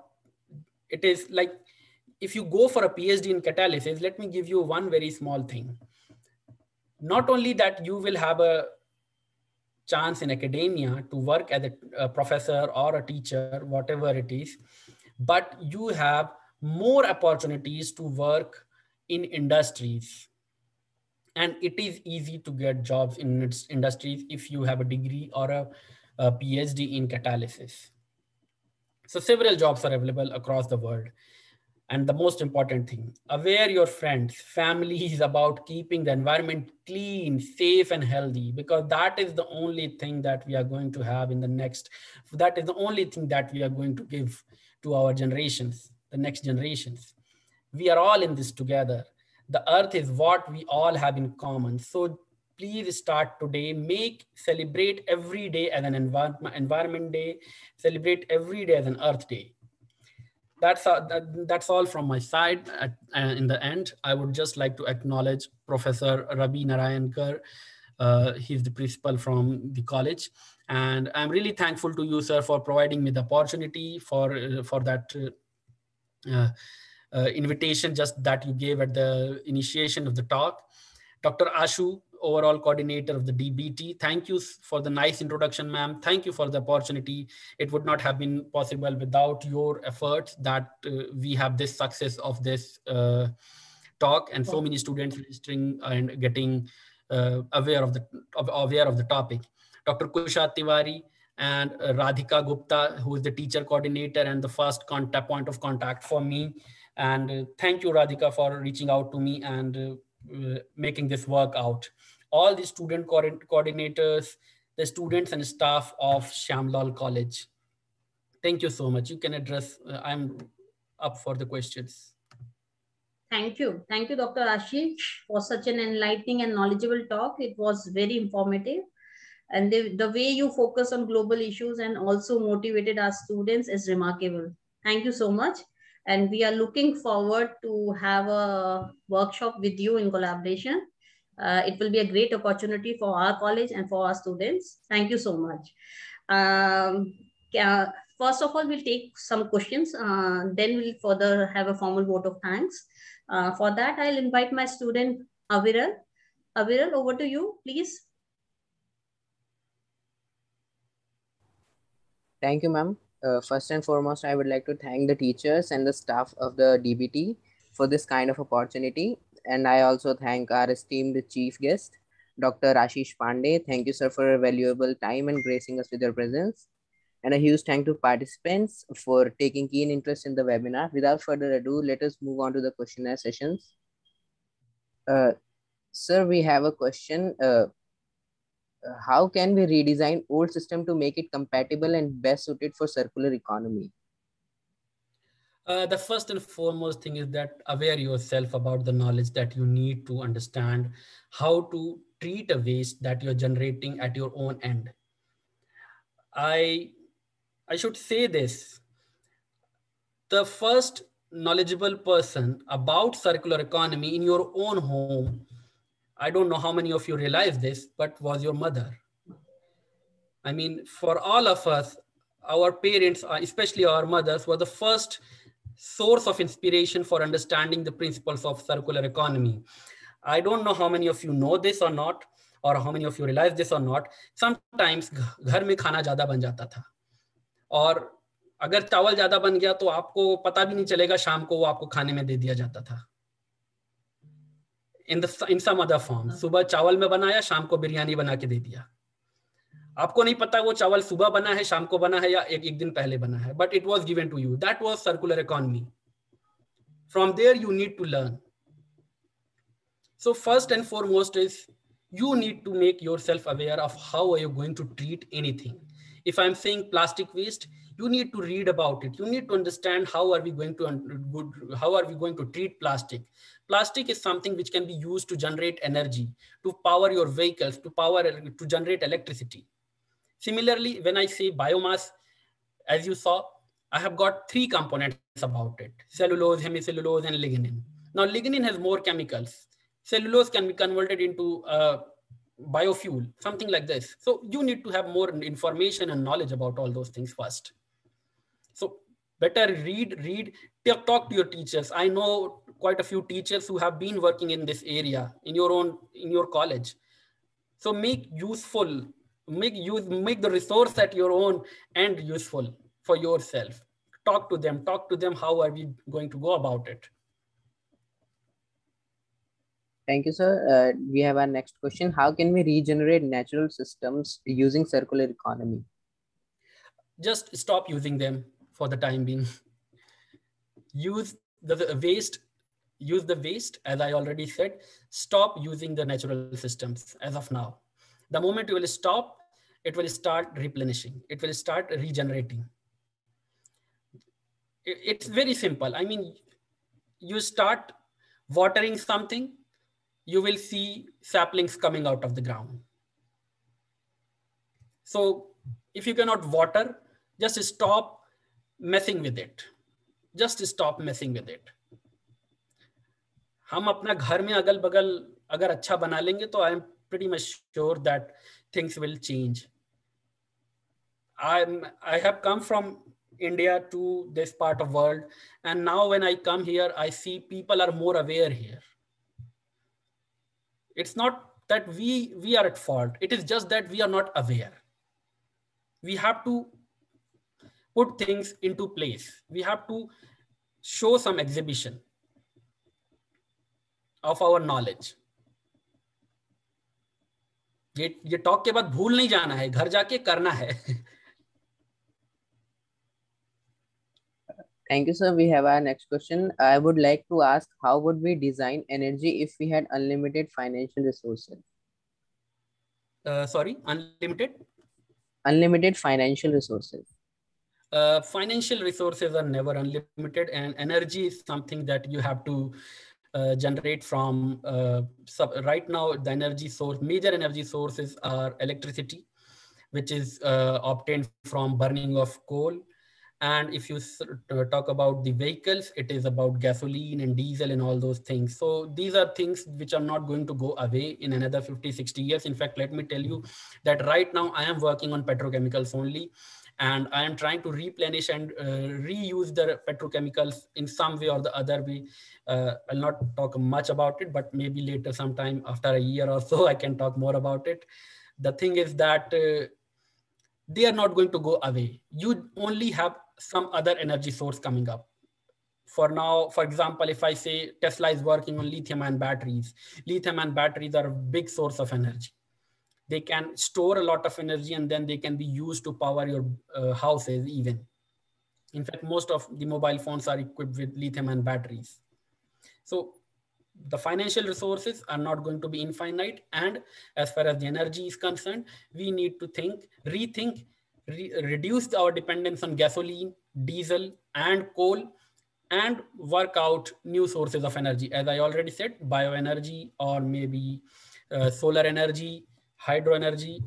it is like, if you go for a PhD in catalysis, let me give you one very small thing. Not only that you will have a chance in academia to work as a professor or a teacher, whatever it is, but you have more opportunities to work in industries. And it is easy to get jobs in industries if you have a degree or a PhD in catalysis. So several jobs are available across the world. And the most important thing, aware your friends, families about keeping the environment clean, safe, and healthy, because that is the only thing that we are going to have in the next, that is the only thing that we are going to give to our generations, the next generations. We are all in this together. The earth is what we all have in common. So please start today, celebrate every day as an environment day, celebrate every day as an earth day. That's all from my side. In the end, I would just like to acknowledge Professor Ravi Narayankar. He's the principal from the college. And I'm really thankful to you, sir, for providing me the opportunity for that invitation just that you gave at the initiation of the talk. Dr. Ashu, overall coordinator of the DBT. Thank you for the nice introduction, ma'am. Thank you for the opportunity. It would not have been possible without your efforts that we have this success of this talk and so many students registering and getting aware of the topic. Dr. Kusha Tiwari and Radhika Gupta, who is the teacher coordinator and the first point of contact for me. And thank you, Radhika, for reaching out to me and making this work out. All the student coordinators, the students and staff of Shamlal College. Thank you so much. You can address, I'm up for the questions. Thank you. Thank you, Dr. Ashish, for such an enlightening and knowledgeable talk. It was very informative. And the way you focus on global issues and also motivated our students is remarkable. Thank you so much. And we are looking forward to have a workshop with you in collaboration. It will be a great opportunity for our college and for our students. Thank you so much. First of all, we'll take some questions. Then we'll further have a formal vote of thanks. For that, I'll invite my student, Aviral. Aviral, over to you, please. Thank you, ma'am. First and foremost, I would like to thank the teachers and the staff of the DBT for this kind of opportunity. And I also thank our esteemed chief guest, Dr. Ashish Pandey. Thank you, sir, for your valuable time and gracing us with your presence. And a huge thank to participants for taking keen interest in the webinar. Without further ado, let us move on to the questionnaire sessions. Sir, we have a question. how can we redesign old system to make it compatible and best suited for circular economy? The first and foremost thing is that aware yourself about the knowledge that you need to understand how to treat a waste that you're generating at your own end. I should say this. The first knowledgeable person about circular economy in your own home, I don't know how many of you realize this, but was your mother. I mean, for all of us, our parents, especially our mothers, were the first source of inspiration for understanding the principles of circular economy. I don't know how many of you know this or not, or how many of you realize this or not. Sometimes घर में खाना ज़्यादा बन जाता था, और अगर चावल ज़्यादा बन गया तो आपको पता भी नहीं चलेगा, शाम को वो आपको खाने में दे दिया जाता था. In some other form, सुबह चावल में बनाया, शाम को बिरयानी बना के दे दिया. आपको नहीं पता वो चावल सुबह बना है, शाम को बना है, या एक दिन पहले बना है, but it was given to you. That was circular economy. From there you need to learn. So first and foremost is you need to make yourself aware of how are you going to treat anything. If I'm saying plastic waste, you need to read about it. You need to understand how are we going to treat plastic. Plastic is something which can be used to generate energy, to power your vehicles, to generate electricity. Similarly, when I say biomass, as you saw, I have got 3 components about it: cellulose, hemicellulose, and lignin. Now, lignin has more chemicals. Cellulose can be converted into biofuel, something like this. So you need to have more information and knowledge about all those things first. So better read, talk to your teachers. I know quite a few teachers who have been working in this area in your college. So make the resource at your own end useful for yourself. Talk to them, how are we going to go about it? Thank you, sir. We have our next question. How can we regenerate natural systems using circular economy? Just stop using them for the time being. Use the waste, as I already said. Stop using the natural systems as of now. The moment you will stop, it will start replenishing. It will start regenerating. It's very simple. I mean, you start watering something, you will see saplings coming out of the ground. So if you cannot water, just stop messing with it. Just stop messing with it. हम अपना घर में अगल बगल अगर अच्छा बना लेंगे तो I am pretty much sure that things will change. I have come from India to this part of world, and now when I come here, I see people are more aware here. It's not that we are at fault. It is just that we are not aware. We have to put things into place. We have to show some exhibition of our knowledge. ये talk के बाद भूल नहीं जाना है, घर जाके करना है. Thank you, sir. We have our next question. I would like to ask, how would we design energy if we had unlimited financial resources? Sorry, unlimited? Unlimited financial resources. Financial resources are never unlimited, and energy is something that you have to generate from. Right now, the major energy sources are electricity, which is obtained from burning of coal. And if you talk about the vehicles, it is about gasoline and diesel and all those things. So these are things which are not going to go away in another 50, 60 years. In fact, let me tell you that right now I am working on petrochemicals only, and I am trying to replenish and reuse the petrochemicals in some way or the other way. I'll not talk much about it, but maybe later sometime after a year or so, I can talk more about it. The thing is that they are not going to go away. You only have some other energy source coming up. For now, for example, if I say Tesla is working on lithium-ion batteries, lithium-ion batteries are a big source of energy. They can store a lot of energy, and then they can be used to power your houses even. In fact, most of the mobile phones are equipped with lithium-ion batteries. So the financial resources are not going to be infinite. And as far as the energy is concerned, we need to rethink, reduce our dependence on gasoline, diesel, and coal, and work out new sources of energy. As I already said, bioenergy, or maybe solar energy, hydro energy,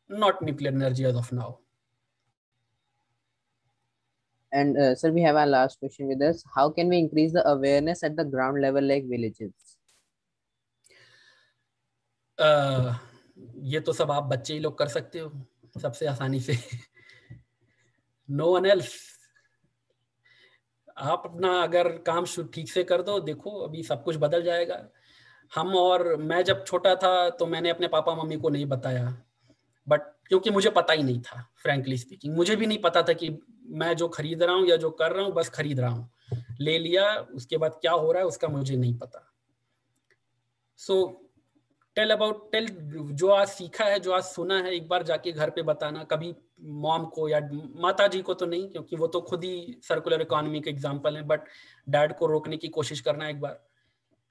not nuclear energy as of now. And sir, we have our last question with us. How can we increase the awareness at the ground level, like villages? ये तो सब आप बच्चे ही लोग कर सकते हो सबसे आसानी से. No one else. आप अपना अगर काम ठीक से कर दो, देखो अभी सब कुछ बदल जाएगा. मैं जब छोटा था तो मैंने अपने पापा मम्मी को नहीं बताया, बट क्योंकि मुझे पता ही नहीं था, फ्रैंकली स्पीकिंग. मुझे भी नहीं पता था कि मैं जो खरीद रहा हूँ या जो कर रहा हूँ बस खरीद रहा हूँ, ले लिया, उसके बाद क्या हो रहा है उसका मुझे नहीं पता. सो टेल जो आज सीखा है, जो आज सुना है, एक बार जाके घर पे बताना. कभी मॉम को या माता जी को तो नहीं, क्योंकि वो तो खुद ही सर्कुलर इकोनॉमी के एग्जांपल है, बट डैड को रोकने की कोशिश करना एक बार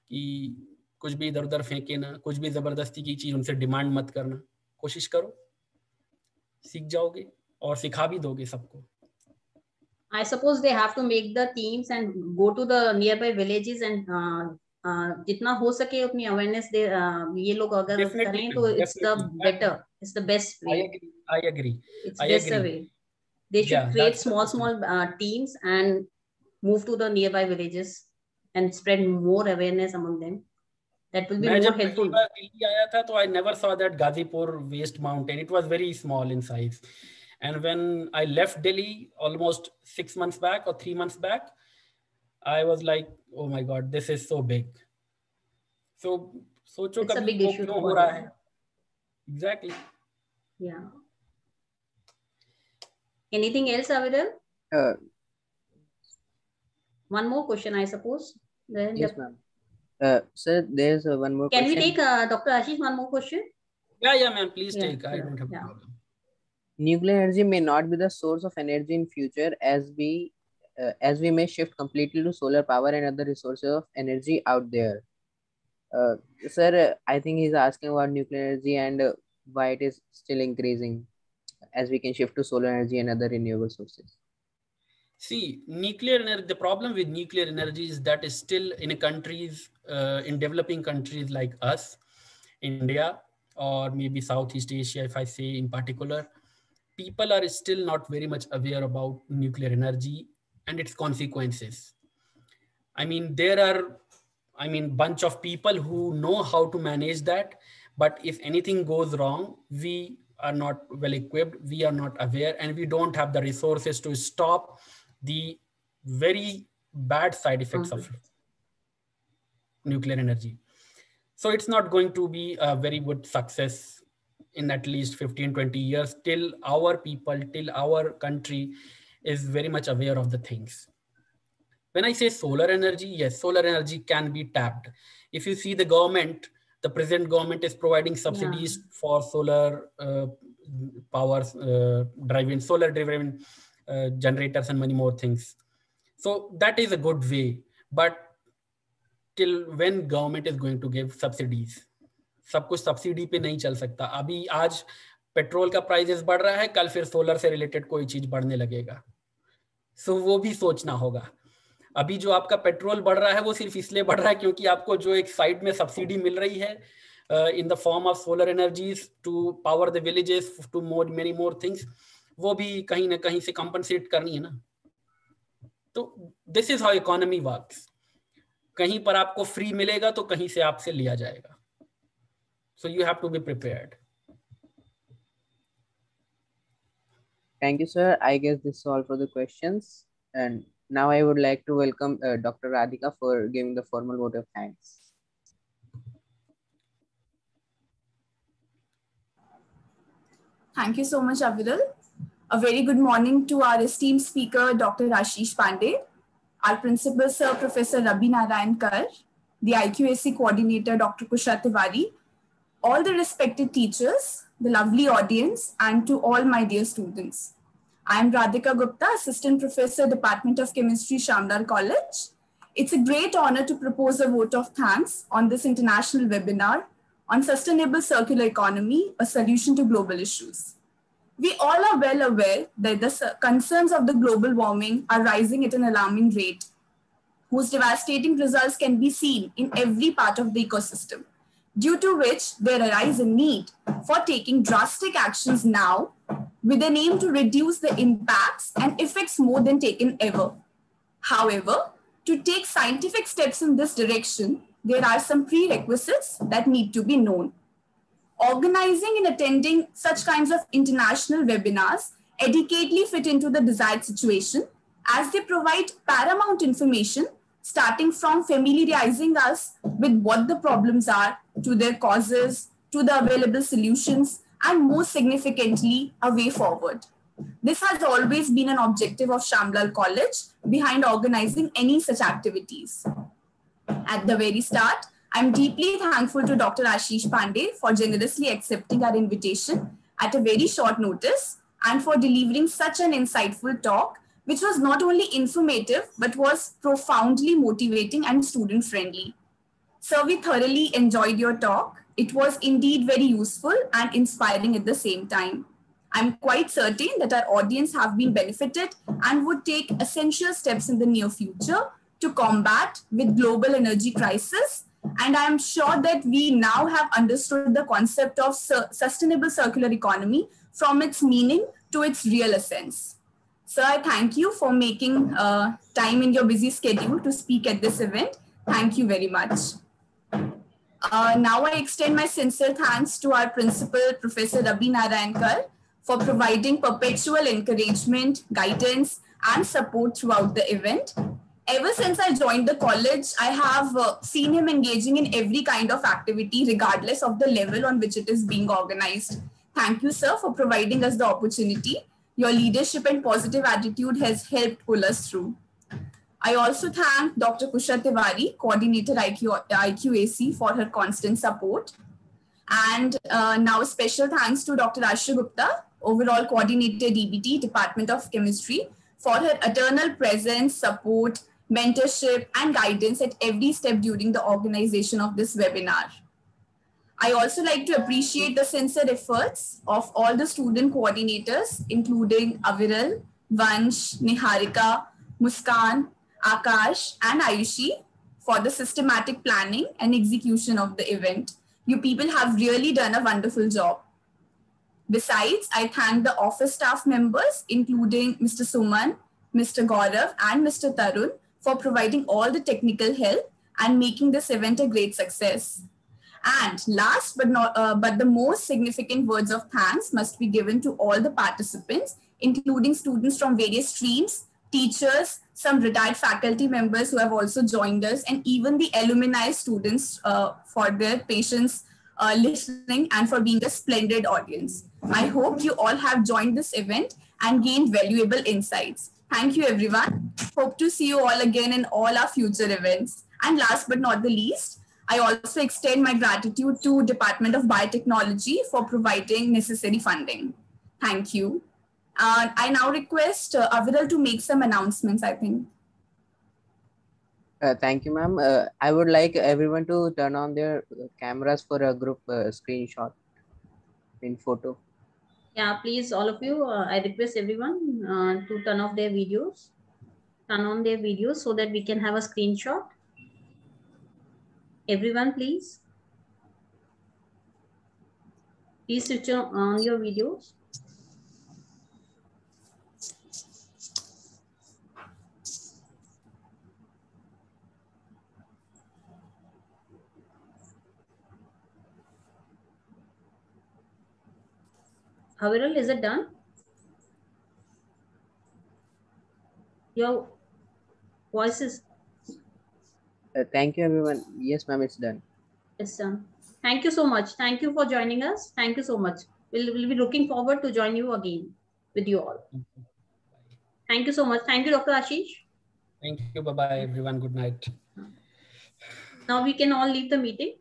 कि कुछ भी इधर उधर फेंके ना, कुछ भी जबरदस्ती की चीज उनसे डिमांड मत करना. कोशिश करो, सीख जाओगे और सिखा भी दोगे सबको. I suppose they have to make the teams and go to the nearby villages and जितना हो सके अपनी awareness दे. ये लोग अगर करें तो it's the better, it's the best way. I agree. It's best way. They should create small teams and move to the nearby villages and spread more awareness among them. That will be more helpful. मैं जब दिल्ली आया था तो I never saw that Gazipur waste mountain. It was very small in size. And when I left Delhi almost 6 months back or 3 months back, I was like, oh my God, this is so big. So, सोचो it's a big कभी issue क्यों हो रहा है. Exactly. Yeah. Anything else, Avidal? One more question, I suppose. Yes, ma'am. Sir, there's one more question. Can we take Dr. Ashish one more question? Yeah, ma'am. Please take. I don't have a problem. Nuclear energy may not be the source of energy in future, as we may shift completely to solar power and other resources of energy out there. Sir, I think he's asking about nuclear energy and why it is still increasing, as we can shift to solar energy and other renewable sources. See, nuclear energy, the problem with nuclear energy is that is still in countries, in developing countries like us, India, or maybe Southeast Asia, if I say in particular, people are still not very much aware about nuclear energy and its consequences. I mean, there are, bunch of people who know how to manage that, but if anything goes wrong, we are not well equipped, we are not aware, and we don't have the resources to stop the very bad side effects of nuclear energy. So it's not going to be a very good success in at least 15-20 years till our people, till our country is very much aware of the things. When I say solar energy, yes, solar energy can be tapped. If you see the government, the present government is providing subsidies for solar power driven, solar driven generators and many more things. So that is a good way, but till when government is going to give subsidies? सब कुछ subsidy पे नहीं चल सकता. अभी आज petrol का prices बढ़ रहा है, कल फिर सोलर से रिलेटेड कोई चीज बढ़ने लगेगा. सो वो भी सोचना होगा. अभी जो आपका पेट्रोल बढ़ रहा है वो सिर्फ इसलिए बढ़ रहा है क्योंकि आपको जो एक साइड में सब्सिडी मिल रही है in the form of solar energies to power the villages, to many more things, वो भी कहीं ना कहीं से compensate करनी है ना. तो this is how economy works. कहीं पर आपको फ्री मिलेगा तो कहीं से आपसे लिया जाएगा. So you have to be prepared. Thank you, sir. I guess this is all for the questions. And now I would like to welcome Dr. Radhika for giving the formal vote of thanks. Thank you so much, Avidal. A very good morning to our esteemed speaker, Dr. Ashish Pandey, our principal, Sir Professor Rabi Narayan Kar, the IQAC coordinator, Dr. Kusha Tiwari, all the respected teachers, the lovely audience, and to all my dear students. I am Radhika Gupta, Assistant Professor, Department of Chemistry, Shamdar College. It's a great honor to propose a vote of thanks on this international webinar on sustainable circular economy, a solution to global issues. We all are well aware that the concerns of the global warming are rising at an alarming rate, whose devastating results can be seen in every part of the ecosystem, due to which there arises a need for taking drastic actions now with an aim to reduce the impacts and effects more than taken ever. However, to take scientific steps in this direction, there are some prerequisites that need to be known. Organizing and attending such kinds of international webinars adequately fit into the desired situation, as they provide paramount information starting from familiarizing us with what the problems are, to their causes, to the available solutions, and most significantly, a way forward. This has always been an objective of Shamlal College behind organizing any such activities. At the very start, I'm deeply thankful to Dr. Ashish Pandey for generously accepting our invitation at a very short notice and for delivering such an insightful talk, which was not only informative, but was profoundly motivating and student-friendly. Sir, we thoroughly enjoyed your talk. It was indeed very useful and inspiring at the same time. I'm quite certain that our audience have been benefited and would take essential steps in the near future to combat with global energy crisis. And I'm sure that we now have understood the concept of sustainable circular economy from its meaning to its real essence. Sir, I thank you for making time in your busy schedule to speak at this event. Thank you very much. Now I extend my sincere thanks to our principal, Professor Rabi Narayankar, for providing perpetual encouragement, guidance, and support throughout the event. Ever since I joined the college, I have seen him engaging in every kind of activity, regardless of the level on which it is being organized. Thank you, sir, for providing us the opportunity. Your leadership and positive attitude has helped pull us through. I also thank Dr. Kusha Tiwari, Coordinator IQAC, for her constant support. And now special thanks to Dr. Ashu Gupta, Overall Coordinator DBT, Department of Chemistry, for her eternal presence, support, mentorship, and guidance at every step during the organization of this webinar. I also like to appreciate the sincere efforts of all the student coordinators, including Aviral, Vansh, Niharika, Muskan, Akash, and Ayushi, for the systematic planning and execution of the event. You people have really done a wonderful job. Besides, I thank the office staff members, including Mr. Suman, Mr. Gaurav, and Mr. Tarun, for providing all the technical help and making this event a great success. And last but the most significant words of thanks must be given to all the participants, including students from various streams, teachers, some retired faculty members who have also joined us, and even the alumni students for their patience listening and for being a splendid audience. I hope you all have joined this event and gained valuable insights. Thank you, everyone. Hope to see you all again in all our future events. And last but not the least, I also extend my gratitude to Department of Biotechnology for providing necessary funding. Thank you. I now request Aviral to make some announcements, I think. Thank you, ma'am. I would like everyone to turn on their cameras for a group screenshot in photo. Yeah, please, all of you, I request everyone to turn on their videos so that we can have a screenshot. Everyone, please. Please switch on your videos. Aviral, is it done? Your voice is... Thank you, everyone. Yes, ma'am, it's done. It's done. Thank you so much. Thank you for joining us. Thank you so much. We'll be looking forward to join you again with you all. Thank you so much. Thank you, Dr. Ashish. Thank you. Bye-bye, everyone. Good night. Now we can all leave the meeting.